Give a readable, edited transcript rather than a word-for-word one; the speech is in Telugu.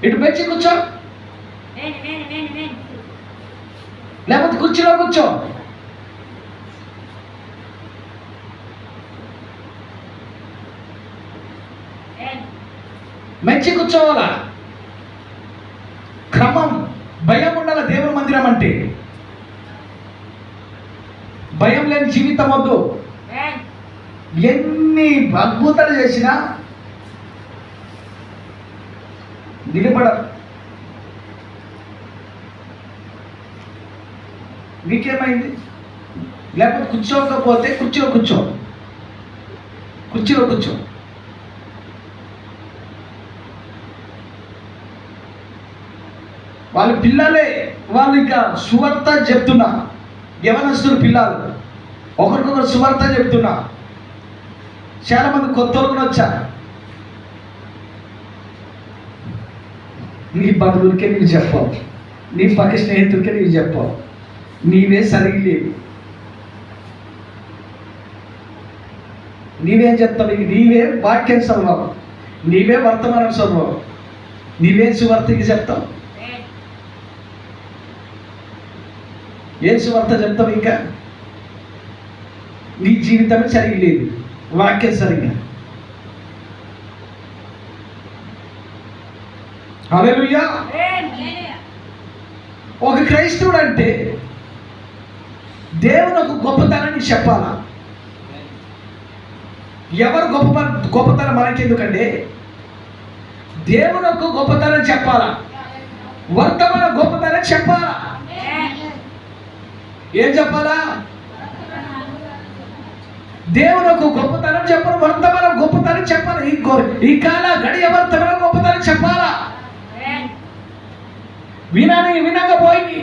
ఇటు పెంచి కూర్చో, లేకపోతే కుర్చీలో కూర్చో. మెచ్చి కూర్చోవాలా. క్రమం, భయం ఉండాలి. దేవుని మందిరం అంటే భయం లేని జీవితం వద్దు. ఎన్ని అద్భుతాలు చేసినా నిలబడరు. నీకేమైంది? లేకపోతే కూర్చోకపోతే కుర్చీలో కూర్చో, కుర్చీలో కూర్చో. వాళ్ళ పిల్లలే, వాళ్ళు ఇంకా సువార్త చెప్తున్నా. యవనస్తులు పిల్లలు ఒకరికొకరు సువార్త చెప్తున్నా. చాలా మంది కొత్త వాళ్ళని వచ్చారు. నీ బంధువులకే నీవు చెప్పావు, నీ పక్క స్నేహితులకే నీవు చెప్పావు. నీవే సరిగి లేవు. నీవేం చెప్తావు? నీవే వాక్యం చదవవు, నీవే వర్తమానం చదవవు, నీవే సువార్తకి చెప్తావు. ఏం సువార్త చెప్తావు? ఇంకా నీ జీవితమే సరిగి లేదు, వాక్యం సరిగ్గా. హల్లెలూయా. ఒక క్రైస్తవుడు అంటే దేవుని ఒక గొప్పతనాన్ని చెప్పాలా. ఎవరు గొప్పతనం మనకెందుకంటే దేవుని ఒక గొప్పతనం చెప్పాలా, వర్తమాన గొప్పతనం చెప్పాలా. ఏం చెప్పాలా? దేవుని ఒక గొప్పతనం చెప్పాలి, వర్తమాన గొప్పతనం చెప్పాలి. ఈ కాల గడియ వర్తమాన గొప్పతనం చెప్పాలా. వినకపోయింది